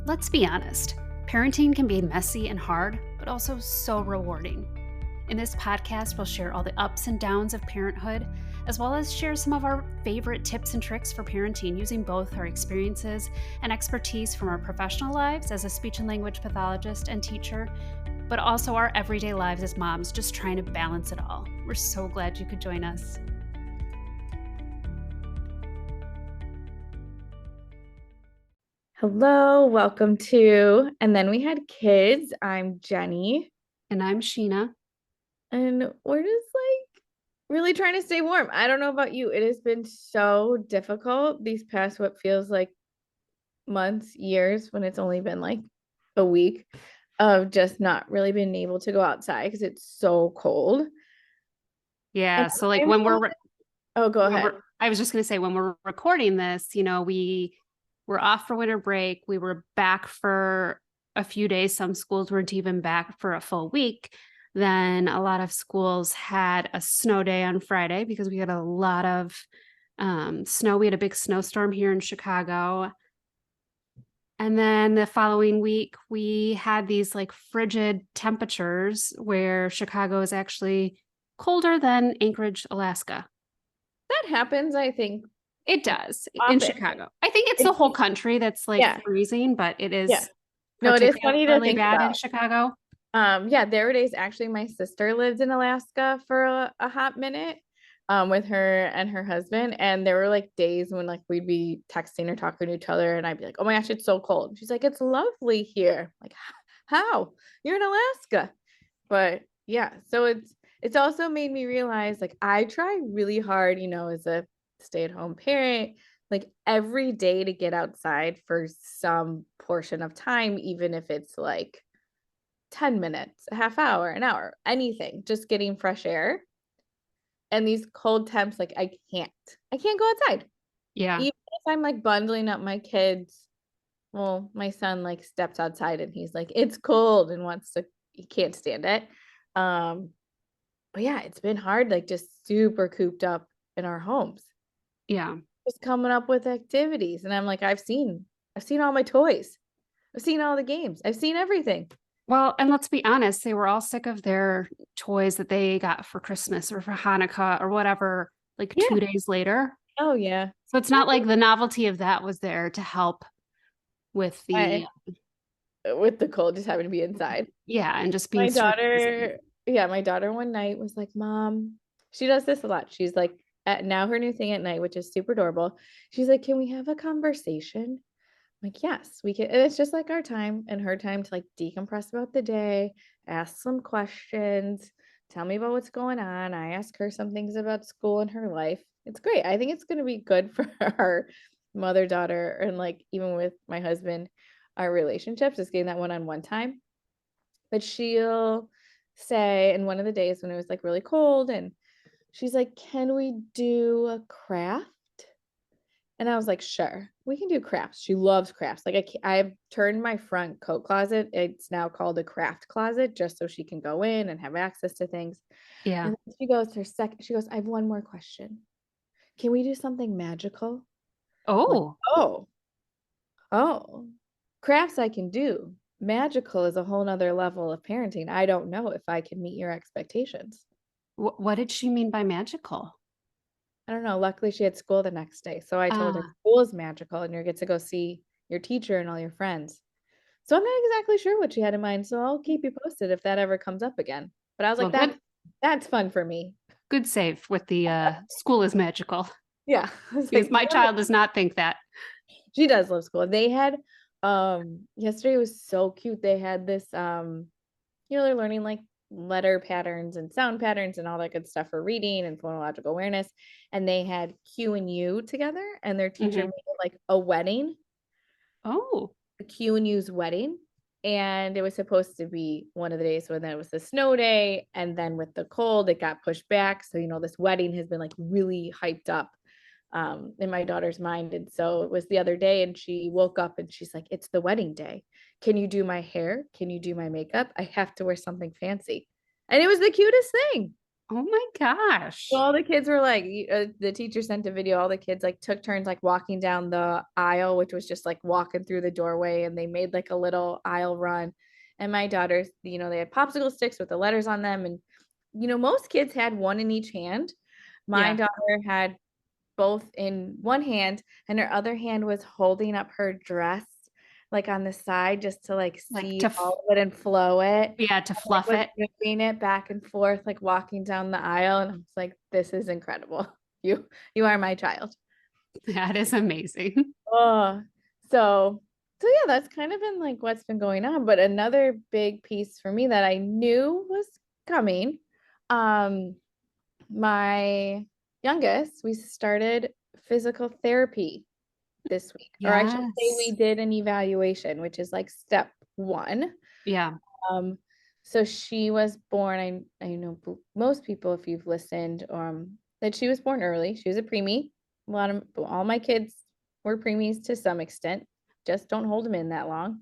Let's be honest, parenting can be messy and hard, but also so rewarding. In this podcast, we'll share all the ups and downs of parenthood, as well as share some of our favorite tips and tricks for parenting using both our experiences and expertise from our professional lives as a speech and language pathologist and teacher, but also our everyday lives as moms, just trying to balance it all. We're so glad you could join us. Hello, welcome to And Then We Had Kids. I'm Jenny, And I'm Sheena. and we're just really trying to stay warm. I don't know about you. It has been so difficult these past what feels like months, years, when it's only been like a week of just not really being able to go outside because it's so cold. Yeah, And so like when we're Oh, go ahead. I was just going to say, when we're recording this, we were off for winter break. We were back for a few days. Some schools weren't even back for a full week. Then a lot of schools had a snow day on Friday because we had a lot of snow. We had a big snowstorm here in Chicago. And then the following week, we had these like frigid temperatures where Chicago is actually colder than Anchorage, Alaska. That happens, I think. It does in Often. Chicago. I think it's the whole country that's like Yeah. freezing, but it is Yeah. No, it is funny to particularly think bad in about. Chicago. Yeah, there were days. Actually, my sister lived in Alaska for a hot minute, with her and her husband. And there were like days when like we'd be texting or talking to each other, and I'd be like, "Oh my gosh, it's so cold." And she's like, "It's lovely here." Like, how? You're in Alaska. But yeah, so it's also made me realize like I try really hard, as a stay-at-home parent, like every day to get outside for some portion of time, even if it's like 10 minutes, a half hour, an hour, anything, just getting fresh air. And these cold temps, like I can't go outside. Yeah. Even if I'm like bundling up my kids. Well, my son like steps outside and he's like, it's cold and he can't stand it. Um, but yeah, it's been hard, like just super cooped up in our homes, Yeah. just coming up with activities. And I'm like, I've seen all my toys. I've seen all the games. I've seen everything. Well, and let's be honest, they were all sick of their toys that they got for Christmas or for Hanukkah or whatever, like Yeah. 2 days later. Oh yeah. So it's not like the novelty of that was there to help with I, with the cold, just having to be inside. and just being My super busy. daughter, yeah, my daughter one night was like, Mom, she does this a lot. She's like, now her new thing at night, which is super adorable. She's like, can we have a conversation? I'm like, yes, we can. And it's just like our time and her time to like decompress about the day, ask some questions, tell me about what's going on. I ask her some things about school and her life. It's great. I think it's going to be good for our mother daughter, and like even with my husband, our relationships, is getting that one-on-one time. But she'll say, in one of the days when it was like really cold, and she's like, can we do a craft? And I was like, sure, we can do crafts. She loves crafts. Like I've turned my front coat closet. It's now called a craft closet, just so she can go in and have access to things. Yeah. And then she goes, she goes, I have one more question. Can we do something magical? I'm like, Oh, oh, crafts I can do. Magical is a whole nother level of parenting. I don't know if I can meet your expectations. what did she mean by magical? I don't know. Luckily, she had school the next day. So I told her Ah, school is magical and you get to go see your teacher and all your friends. So I'm not exactly sure what she had in mind. So I'll keep you posted if that ever comes up again. But I was well, like, that's fun for me. good save with the school is magical, Yeah. I was because like, my child does not think that. she does love school. They had yesterday was so cute. They had this they're learning like letter patterns and sound patterns and all that good stuff for reading and phonological awareness. And they had Q and U together, and their teacher Mhm. made it like a wedding, Oh, a Q and U's wedding. And it was supposed to be one of the days when it was the snow day. And then with the cold, it got pushed back. So, this wedding has been like really hyped up in my daughter's mind. And so it was the other day, and she woke up and she's like, it's the wedding day. Can you do my hair? Can you do my makeup? I have to wear something fancy. And it was the cutest thing. Oh my So gosh. all the kids were like, the teacher sent a video. All the kids like took turns like walking down the aisle, which was just like walking through the doorway, and they made like a little aisle run. And my daughters, they had popsicle sticks with the letters on them, and most kids had one in each hand. My Yeah. daughter had both in one hand, and her other hand was holding up her dress, like on the side, just to like Like see all of it and flow it. yeah, to Like fluff was it. moving it back and forth, like walking down the aisle, and I was like, "This is incredible. You are my child." That is amazing. Oh, so yeah, that's kind of been like what's been going on. But another big piece for me that I knew was coming, um, my youngest, we started physical therapy this week, or I should say we Yes. did an evaluation, which is like step one. Yeah. Um, so she was born, I know most people, if you've listened, that she was born early. She was a preemie. All my kids were preemies to some extent, just don't hold them in that long.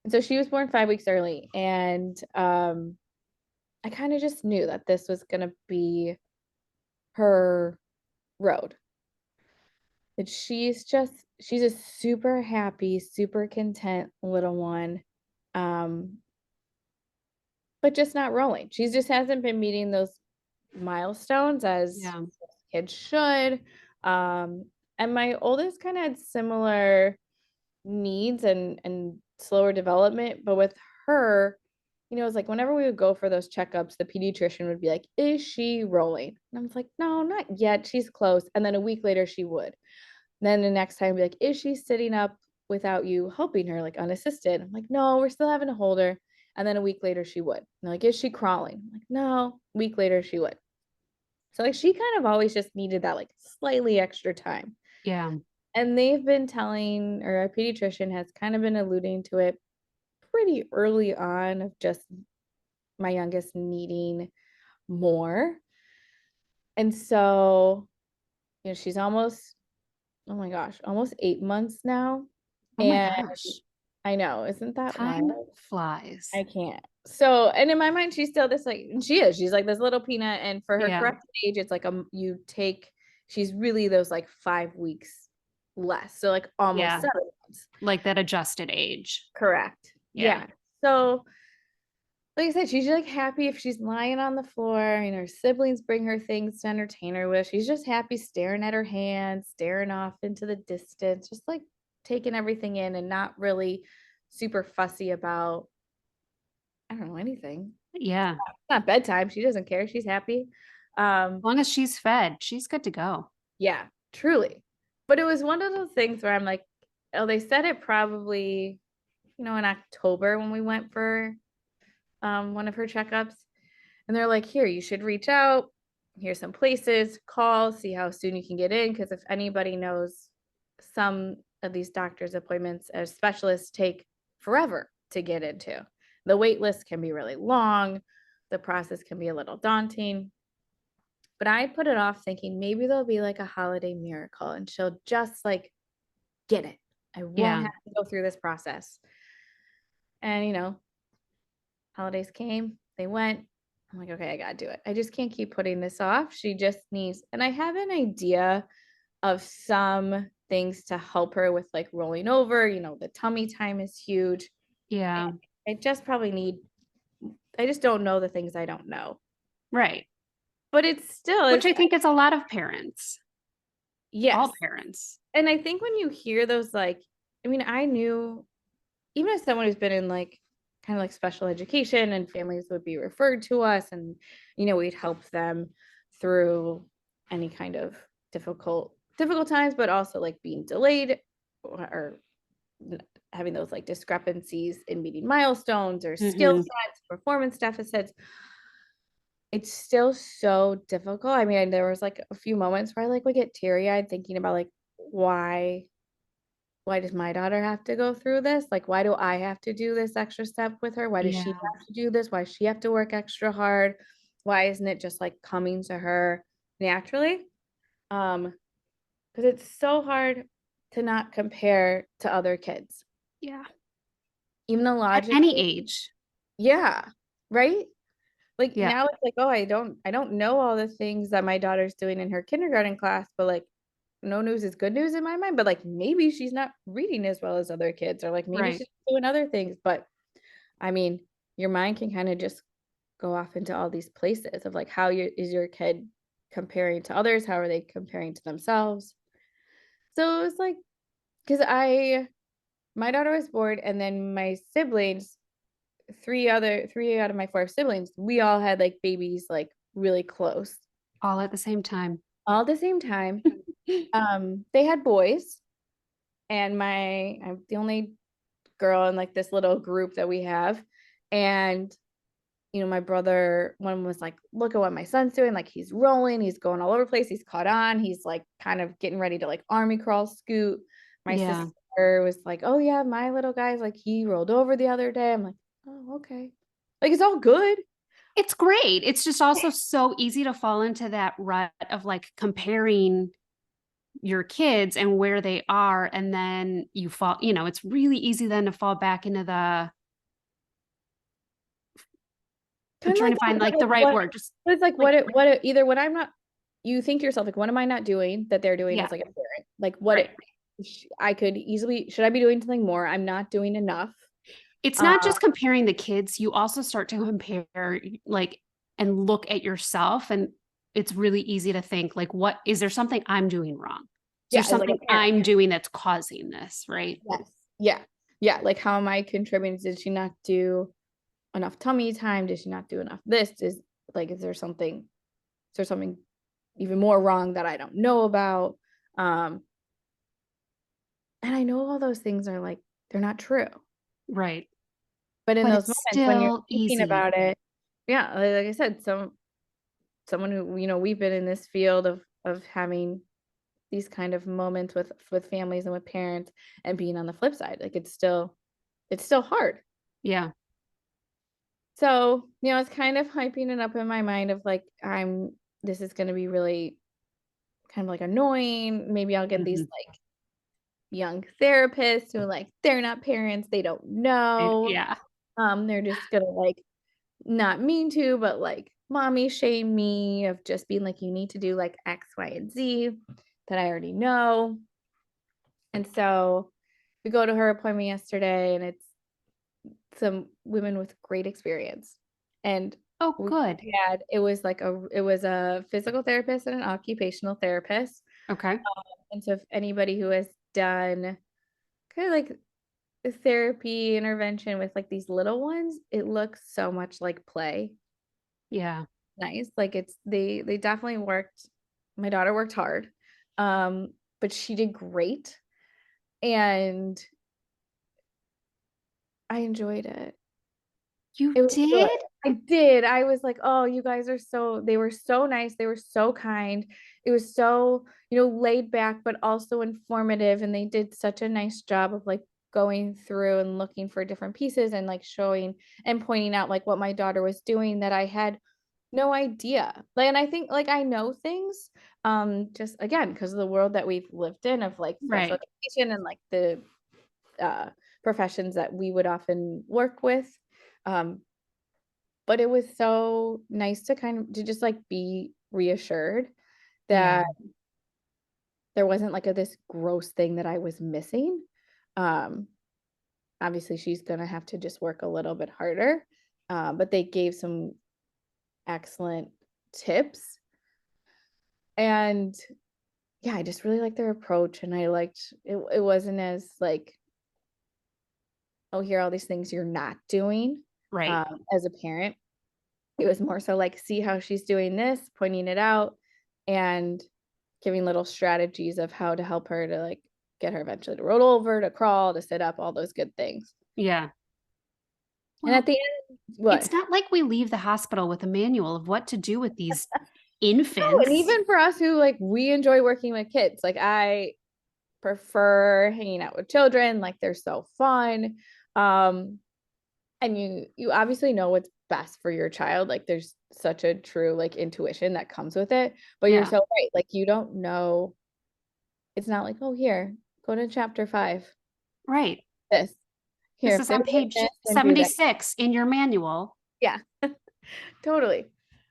And so she was born 5 weeks early. And I kind of just knew that this was gonna be her road. That she's a super happy, super content little one. Um, but just not rolling. She just hasn't been meeting those milestones as Yeah. kids should. Um, and my oldest kind of had similar needs and slower development, but with her, it was like whenever we would go for those checkups, the pediatrician would be like, "Is she rolling?" And I was like, "No, not yet. She's close." And then a week later, she would. Then the next time, be like, "Is she sitting up without you helping her, like unassisted?" I'm like, "No, we're still having to hold her." And then a week later, she would. And they're like, "Is she crawling?" I'm like, "No." Week later, she would. So like she kind of always just needed that like slightly extra time. Yeah. And they've been telling, or our pediatrician has kind of been alluding to it pretty early on of just my youngest needing more. And so, she's almost, oh my gosh, almost 8 months now. Oh my And gosh. I know, isn't that Time wild? flies. I can't. So, and in my mind, she's still this like, and she's like this little peanut. And for her Yeah. correct age, it's like she's really those like 5 weeks less. So like almost Yeah. 7 months. Like that adjusted age. Correct. Yeah. Yeah. So, like I said, she's like happy if she's lying on the floor and her siblings bring her things to entertain her with. She's just happy staring at her hands, staring off into the distance, just like taking everything in and not really super fussy about, I don't know, anything. Yeah. It's not bedtime. She doesn't care. She's happy. As long as she's fed, she's good to go. Yeah, truly. But it was one of those things where I'm like, oh, they said it probably, in October when we went for one of her checkups. And they're like, here, you should reach out. Here's some places, call, see how soon you can get in. Because if anybody knows, some of these doctor's appointments as specialists take forever to get into. The wait list can be really long. The process can be a little daunting. But I put it off thinking maybe there'll be like a holiday miracle and she'll just like get it. I won't Yeah. have to go through this process. And, holidays came, they went. I'm like, okay, I gotta do it. I just can't keep putting this off. She just needs, and I have an idea of some things to help her with like rolling over. The tummy time is huge. Yeah. I just probably need, I just don't know the things I don't know. Right. But it's still, Which it's, I think is a lot of parents, all yes. parents. And I think when you hear those, like, I mean, I knew, even as someone who's been in like kind of like special education and families would be referred to us and we'd help them through any kind of difficult times, but also like being delayed or having those like discrepancies in meeting milestones or skill Hmm. sets, performance deficits. It's still so difficult. I mean, there was like a few moments where I like would get teary-eyed thinking about like why does my daughter have to go through this? Like, why do I have to do this extra step with her? Why does she Yeah. have to do this? Why does she have to work extra hard? Why isn't it just like coming to her naturally? Um, because it's so hard to not compare to other kids. Yeah. Even though At any logically, age. yeah, right? Like Yeah. now it's like, oh, I don't know all the things that my daughter's doing in her kindergarten class, but like no news is good news in my mind. But like maybe she's not reading as well as other kids, or like maybe Right. she's doing other things. But I mean, your mind can kind of just go off into all these places of like is your kid comparing to others? How are they comparing to themselves? So it's like because I my daughter was born, and then my siblings, three out of my four siblings, we all had like babies like really close, All at the same time. all at the same time. They had boys, and I'm the only girl in like this little group that we have. And my brother, one was like, look at what my son's doing. Like he's rolling, he's going all over the place, he's caught on, he's like kind of getting ready to like army crawl scoot. My Yeah. sister was like, oh yeah, my little guy's like he rolled over the other day. I'm like, oh, okay. Like it's all good. It's great. It's just also so easy to fall into that rut of like comparing your kids and where they are. And then you fall, it's really easy then to fall back into I'm Kind of trying like to that, find but like like the right word. Just it's like like, either what I'm not, you think to yourself, like, what am I not doing that they're doing yeah, as like a parent? Like right. I could easily, should I be doing something more? I'm not doing enough. It's Uh, not just comparing the kids. You also start to compare like and look at yourself. And it's really easy to think like, what is there something I'm doing wrong? Is there yeah, as like something a parent. I'm doing that's causing this? Right. Yes. Yeah. Yeah. Like how am I contributing? Did she not do enough tummy time? Did she not do enough this? Is there something even more wrong that I don't know about? Um, and I know all those things are like, they're not true. Right. But in But those it's moments when you're still thinking easy. about it, yeah, like I said, someone who, we've been in this field of having these kind of moments with families and with parents, and being on the flip side, like it's still hard. Yeah. So, it's kind of hyping it up in my mind of like this is going to be really kind of like annoying. Maybe I'll get these Mhm. like young therapists who like they're not parents, they don't know. Yeah. They're just gonna like not mean to, but like mommy shame me of just being like, you need to do like X, Y, and Z that I already know. And so we go to her appointment yesterday, and it's some women with great experience. And Oh, we good. had it was a physical therapist and an occupational therapist. Okay. And so if anybody who has done kind of like a therapy intervention with like these little ones, it looks so much like play. Yeah. Nice. Like they definitely worked. My daughter worked hard. But she did great, and I enjoyed it. You It was good. did? I did. I was like, oh, you guys they were so nice. They were so kind. It was so, laid back, but also informative. And they did such a nice job of like going through and looking for different pieces and like showing and pointing out like what my daughter was doing that I had no idea. Like, and I think like I know things, just again, because of the world that we've lived in of like special Right. education and like the uh professions that we would often work with. Um, but it was so nice to kind of to just like be reassured Yeah. that there wasn't like this gross thing that I was missing. Um, Obviously she's gonna have to just work a little bit harder. But they gave some excellent tips. And yeah, I just really liked their approach, and I liked it wasn't as like, oh, here are all these things you're not doing Right. as a parent. It was more so like, see how she's doing this, pointing it out, and giving little strategies of how to help her to like get her eventually to roll over, to crawl, to sit up, all those good things. Yeah. And at Well, the end, what? it's not like we leave the hospital with a manual of what to do with these Oh, and infants. even for us who like we enjoy working with kids, like I prefer hanging out with children, like they're so fun. Um, and you obviously know what's best for your child. Like there's such a true like intuition that comes with it. But you're Yeah. so right. Like you don't know. It's not like, oh, here, go to chapter 5. Right. This. Here, This if is they're on doing page this, then do that. 76 in your manual. Yeah. Totally.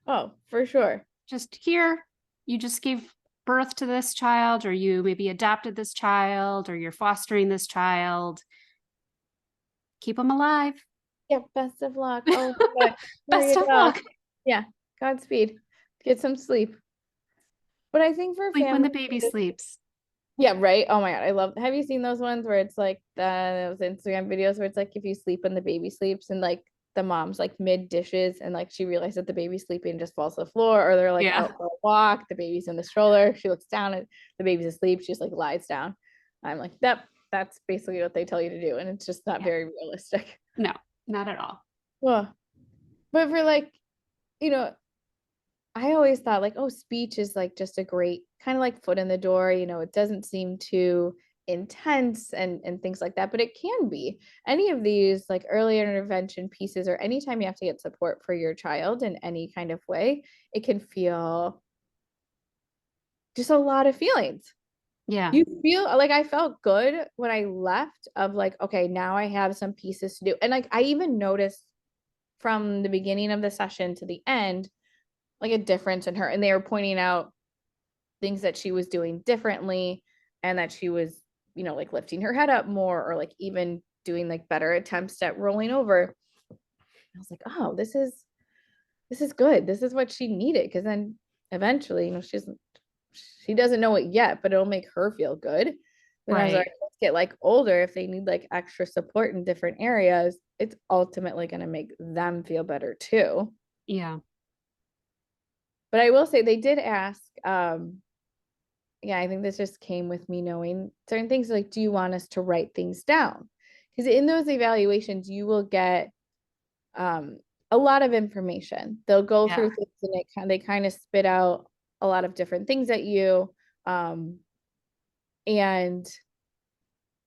Oh, for sure. Just here, you just gave birth to this child, or you maybe adopted this child, or you're fostering this child. Keep them alive. Yeah, best of luck. Oh, good. Here Best you of go. luck. Yeah, Godspeed. Get some sleep. But I think for Sleep when the families, baby sleeps. yeah, right. Oh my God, I love. Have you seen those ones where it's like those Instagram videos where it's like if you sleep when the baby sleeps and like the mom's like mid dishes and like she realizes that the baby's sleeping and just falls to the floor, or they're like Yeah. out for a walk, the baby's in the stroller, she looks down and the baby's asleep, she just like lies down. I'm like, that's basically what they tell you to do, and it's just not Yeah. very realistic. No, not at all. Well, but for like, you know, I always thought like, oh, speech is like just a great kind of like foot in the door, it doesn't seem too intense and things like that, but it can be. Any of these like early intervention pieces or anytime you have to get support for your child in any kind of way, it can feel just a lot of feelings. Yeah. You feel like I felt good when I left of like, okay, now I have some pieces to do. And like I even noticed from the beginning of the session to the end, like a difference in her. And they were pointing out things that she was doing differently and that she was, like lifting her head up more or like even doing like better attempts at rolling over. I was like, oh, this is good. This is what she needed. Cause then eventually, she doesn't know it yet, but it'll make her feel good. Then as our Right. kids get like older, if they need like extra support in different areas, it's ultimately going to make them feel better too. Yeah. But I will say they did ask, yeah, I think this just came with me knowing certain things like, do you want us to write things down? Because in those evaluations, you will get um, a lot of information. They'll go Yeah. through things and they kind of spit out a lot of different things at you. And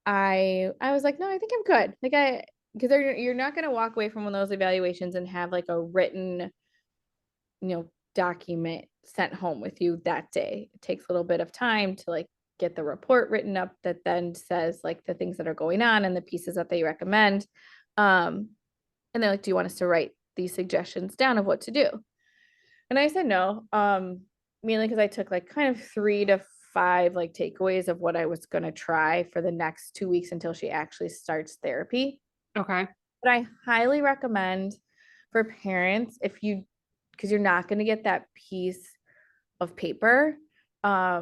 I was like, no, I think I'm good. Like because you're not going to walk away from one of those evaluations and have like a written document sent home with you that day. It takes a little bit of time to like get the report written up that then says like the things that are going on and the pieces that they recommend. And they're like, do you want us to write these suggestions down of what to do? And I said no, mainly because I took like kind of 3 to 5 like takeaways of what I was going to try for the next 2 weeks until she actually starts therapy. Okay. But I highly recommend for parents if you because you're not going to get that piece of paper, or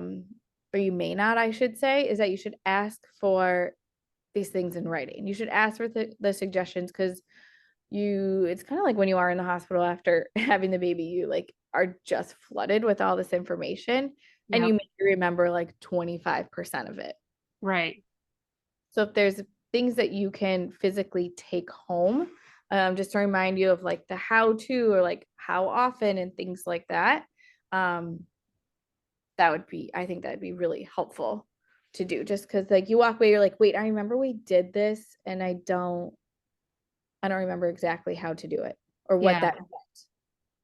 you may not, I should say, is that you should ask for these things in writing. You should ask for the suggestions because it's kind of like when you are in the hospital after having the baby, you like are just flooded with all this information and you Yep. may remember like 25% of it. Right. So if there's things that you can physically take home, just to remind you of like the how to or like how often and things like that, um, I think that'd be really helpful to do just because like you walk away, you're like, wait, I remember we did this and I don't remember exactly how to do it or what Yeah. that meant.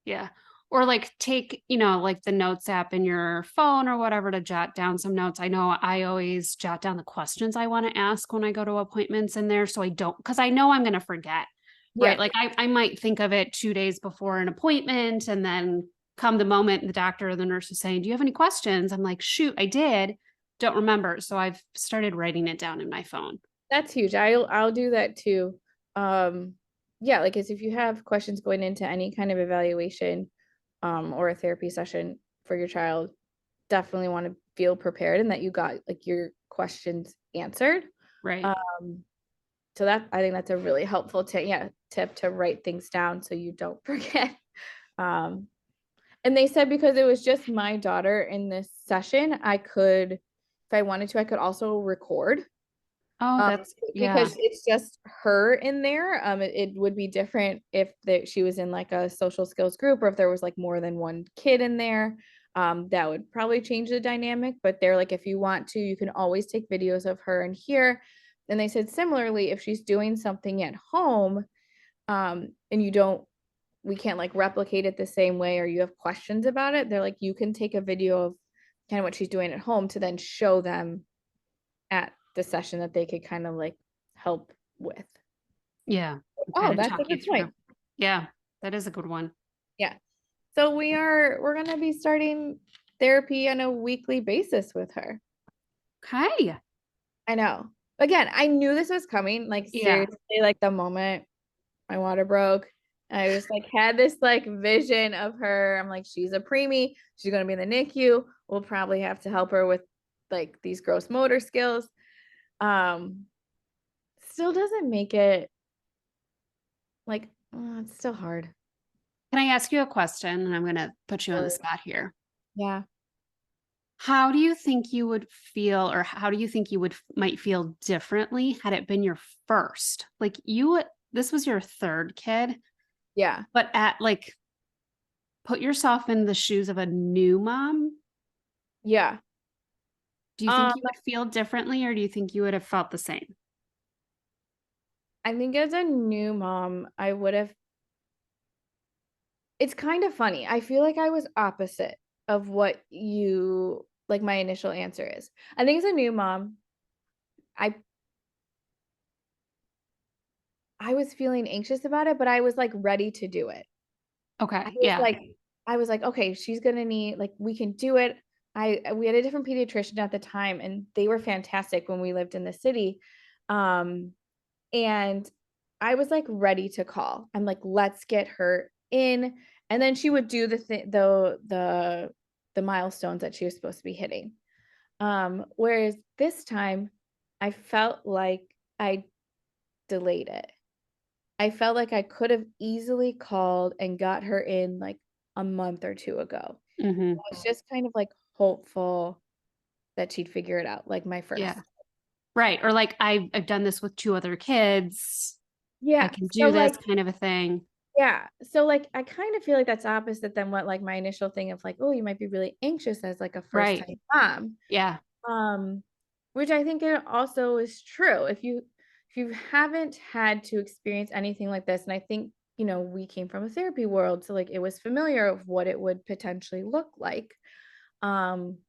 Yeah. Or like take, like the notes app in your phone or whatever to jot down some notes. I know I always jot down the questions I want to ask when I go to appointments in there. So I don't, because I know I'm going to forget, right? Yeah, Like I might think of it 2 days before an appointment and then come the moment the doctor or the nurse is saying, do you have any questions? I'm like, shoot, I did. Don't remember. So I've started writing it down in my phone. that's huge. I'll do that too. Um, yeah, like as if you have questions going into any kind of evaluation, or a therapy session for your child, definitely want to feel prepared and that you got like your questions answered. Right. Um, so that I think that's a really helpful tip to write things down so you don't forget. Um, and they said because it was just my daughter in this session, if I wanted to, I could also record. Oh, Um, that's, yeah. because it's just her in there. It would be different if she was in like a social skills group or if there was like more than one kid in there. That would probably change the dynamic. But they're like, if you want to, you can always take videos of her in here. And they said similarly, if she's doing something at home, and we can't like replicate it the same way, or you have questions about it, they're like, you can take a video of kind of what she's doing at home to then show them at the session that they could kind of like help with. Yeah. Oh, Kind of that's a talk you good through. point. Yeah. That is a good one. So we're gonna be starting therapy on a weekly basis with her. Okay. I know. Again, I knew this was coming. Like Yeah. seriously, like the moment my water broke, I just like had this like vision of her. I'm like, she's a preemie. She's gonna be in the NICU. We'll probably have to help her with like these gross motor skills. Um, Still doesn't make it like it's still hard. Can I ask you a question? And I'm going to put you on the Really. spot here. Yeah. How do you think you would feel, or how do you think you would might feel differently had it been your first? Like this was your third kid, Yeah. but at like, put yourself in the shoes of a new mom. Yeah. Do you Um, think you would feel differently, or do you think you would have felt the same? I think as a new mom, I would have it's kind of funny. I feel like I was opposite of what you like my initial answer is. I think as a new mom, I I was feeling anxious about it, but I was like ready to do it. I Okay. was Yeah. like I was like, okay, she's gonna need like we can do it. We had a different pediatrician at the time and they were fantastic when we lived in the city. Um and I was like ready to call. I'm like, let's get her in. And then she would do the milestones that she was supposed to be hitting. Whereas this time I felt like I delayed it. I felt like I could have easily called and got her in like a month or two ago. Hmm. I was just kind of like hopeful that she'd figure it out, like my Yeah. first. Right. Or like I've done this with two other kids. I Yeah. can So do this like kind of a thing. yeah. So like I kind of feel like that's opposite than what like my initial thing of like, oh, you might be really anxious as like a first Right. time mom. Yeah. Um, which I think it also is true. If you haven't had to experience anything like this, and I think, we came from a therapy world, so like it was familiar of what it would potentially look like. Um,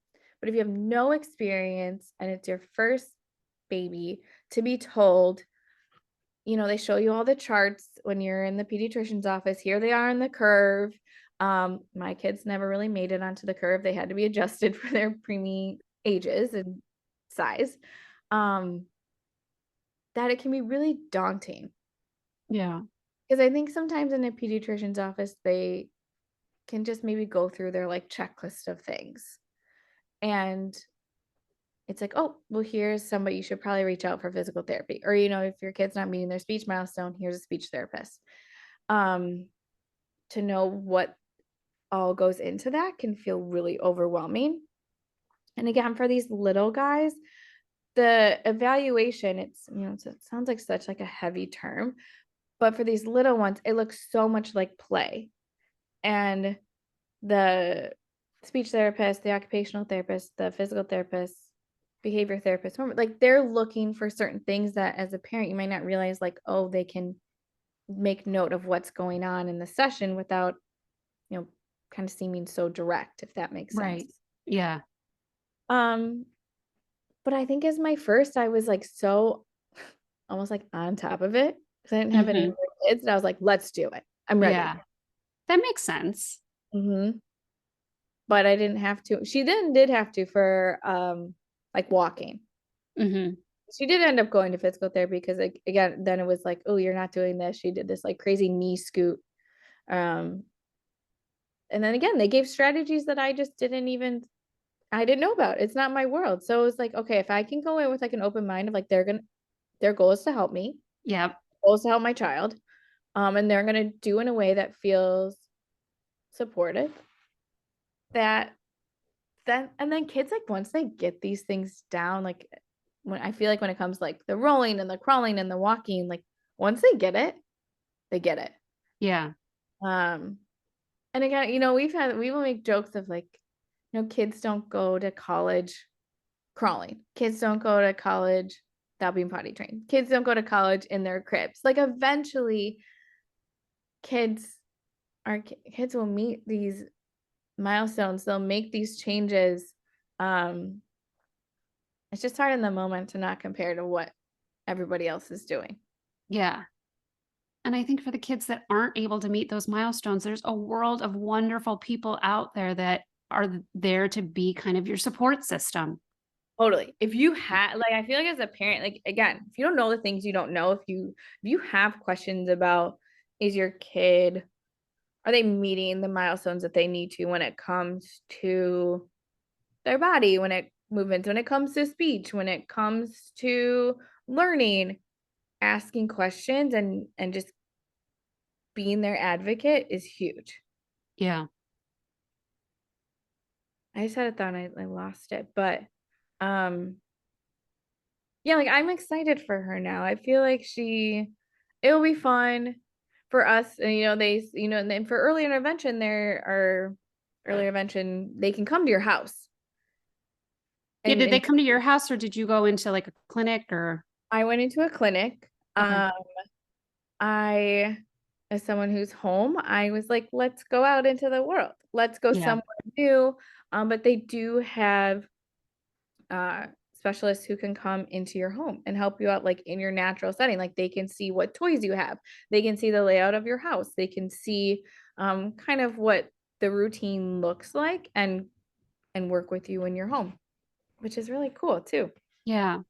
but if you have no experience and it's your first baby, to be told, they show you all the charts when you're in the pediatrician's office. Here they are in the curve. My kids never really made it onto the curve. They had to be adjusted for their preemie ages and size. Um, that it can be really daunting Yeah. because I think sometimes in a pediatrician's office, they can just maybe go through their like checklist of things. And it's like, oh, well, here's somebody you should probably reach out for physical therapy. Or, if your kid's not meeting their speech milestone, here's a speech therapist. Um, to know what all goes into that can feel really overwhelming. And again, for these little guys, the evaluation, it sounds like such like a heavy term, but for these little ones, it looks so much like play. And the speech therapist, the occupational therapist, the physical therapist, behavior therapist, like they're looking for certain things that as a parent you might not realize, like, oh, they can make note of what's going on in the session without, kind of seeming so direct, if that makes sense. Right. Yeah. Um, but I think as my first, I was like so almost like on top of it because I didn't have any Hmm. more kids, and I was like, let's do it. I'm ready. Yeah. That makes sense. But I didn't have to. She then did have to for like walking. Hmm. She did end up going to physical therapy because like again, then it was like, oh, you're not doing this. She did this like crazy knee scoot. Um, and then again, they gave strategies that I didn't know about. It's not my world. So it was like, okay, if I can go in with like an open mind of like their goal is to help me, Yep. goal is to help my child. And they're gonna do in a way that feels supportive, that and then kids, like once they get these things down, like when I feel like when it comes like the rolling and the crawling and the walking, like once they get it, they get it. Yeah. um and again, we will make jokes of like, kids don't go to college crawling, kids don't go to college without being potty trained, kids don't go to college in their cribs. Like eventually kids kids will meet these milestones, they'll make these changes. um it's just hard in the moment to not compare to what everybody else is doing. Yeah. And I think for the kids that aren't able to meet those milestones, there's a world of wonderful people out there that are there to be kind of your support system. Totally. If you have like I feel like as a parent, like again, if you don't know the things you don't know, if you have questions about is your kid are they meeting the milestones that they need to when it comes to their body, when it movements, when it comes to speech, when it comes to learning, asking questions and just being their advocate is huge. Yeah. I just had a thought I lost it, but um yeah, like I'm excited for her now. I feel like it'll be fun for us. And, and then for early intervention, early intervention, they can come to your house. Yeah. Did they And come to your house or did you go into like a clinic or? I went into a clinic. Okay. I, as someone who's home, I was like, let's go out into the world. Let's go Yeah. somewhere new. But they do have uh specialists who can come into your home and help you out like in your natural setting. Like they can see what toys you have, they can see the layout of your house, they can see kind of what the routine looks like and work with you in your home, which is really cool too. Yeah.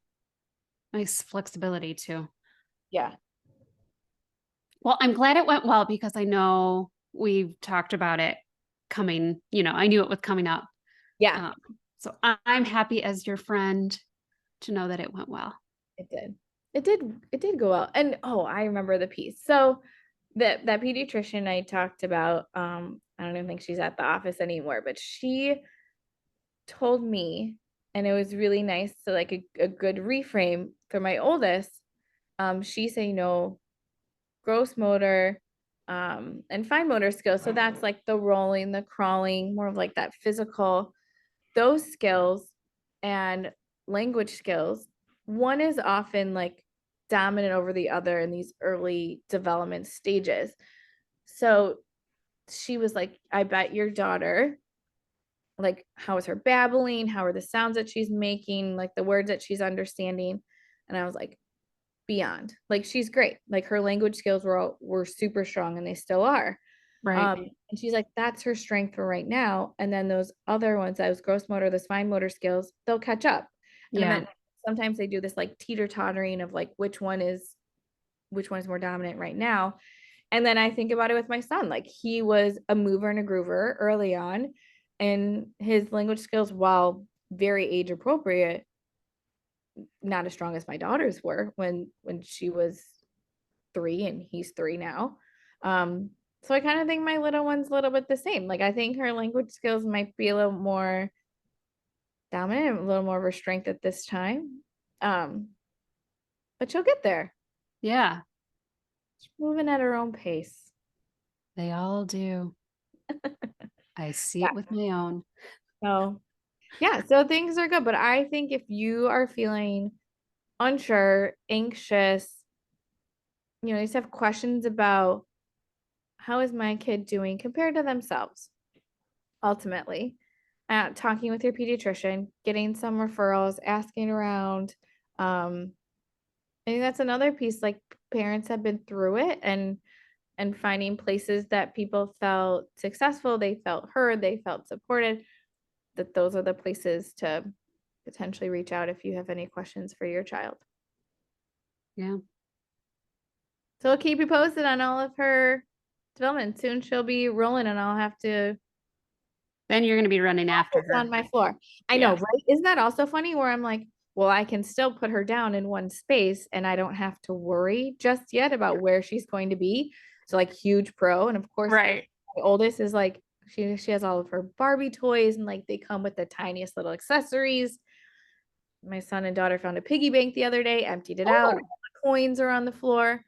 Nice flexibility too. Yeah. Well, I'm glad it went well because I know we've talked about it coming, I knew it was coming up. Yeah, Um, so I'm happy as your friend to know that it went well. it did. It did go well. And oh, I remember the piece. So that pediatrician I talked about, I don't even think she's at the office anymore, but she told me, and it was really nice to like a good reframe for my oldest. She said, gross motor, and fine motor skills. So that's like the rolling, the crawling, more of like that physical, those skills and language skills. One is often like dominant over the other in these early development stages. So she was like, I bet your daughter, like, how is her babbling? How are the sounds that she's making? Like the words that she's understanding. And I was like, beyond. Like she's great. Like her language skills were super strong and they still are. Right. And she's like, that's her strength for right now. And then those other ones, those gross motor, the fine motor skills, they'll catch up. And Yeah. then sometimes they do this like teeter-tottering of like which one is more dominant right now. And then I think about it with my son. Like he was a mover and a groover early on, and his language skills, while very age appropriate, not as strong as my daughter's were when she was 3 and he's 3 now. So I kind of think my little one's a little bit the same. Like I think her language skills might be a little more dominant, a little more of her strength at this time. Um, but she'll get there. Yeah. She's moving at her own pace. They all do. I see Yeah. it with my own. So yeah, so things are good. But I think if you are feeling unsure, anxious, you just have questions about how is my kid doing compared to themselves, ultimately. Talking with your pediatrician, getting some referrals, asking around. I think that's another piece. Like parents have been through it and finding places that people felt successful, they felt heard, they felt supported. That those are the places to potentially reach out if you have any questions for your child. Yeah. So I'll keep you posted on all of her development. Soon she'll be rolling, and I'll have to Then you're going to be running after it's on her. my floor. I know, Yeah. right? Isn't that also funny where I'm like, well, I can still put her down in one space and I don't have to worry just yet about where she's going to be. So like huge pro. And of course, Right. my oldest is like she has all of her Barbie toys and like they come with the tiniest little accessories. My son and daughter found a piggy bank the other day, emptied it out. All Oh, the coins are on the floor.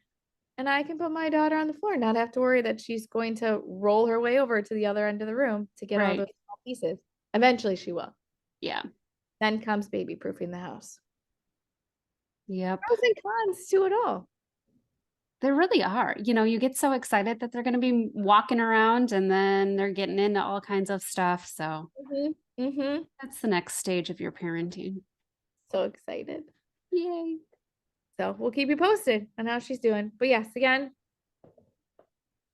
And I can put my daughter on the floor, not have to worry that she's going to roll her way over to the other end of the room to get all right. those small pieces. Eventually she will. Yeah. Then comes baby proofing the house. Yep. Pros and cons to it all. There really are. You get so excited that they're going to be walking around and then they're getting into all kinds of stuff. So Mm-hmm. that's the next stage of your parenting. So excited. Yay. So we'll keep you posted on how she's doing. But yes, again,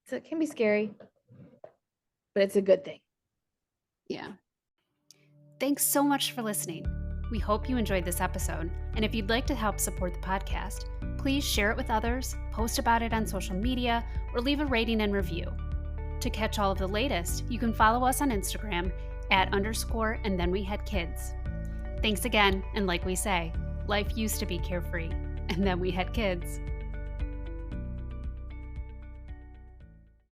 So it can be scary, but it's a good thing. Yeah. Thanks so much for listening. We hope you enjoyed this episode. And if you'd like to help support the podcast, please share it with others, post about it on social media, or leave a rating and review. To catch all of the latest, you can follow us on Instagram @_and then we had kids. Thanks again, and like we say, life used to be carefree, and then we had kids.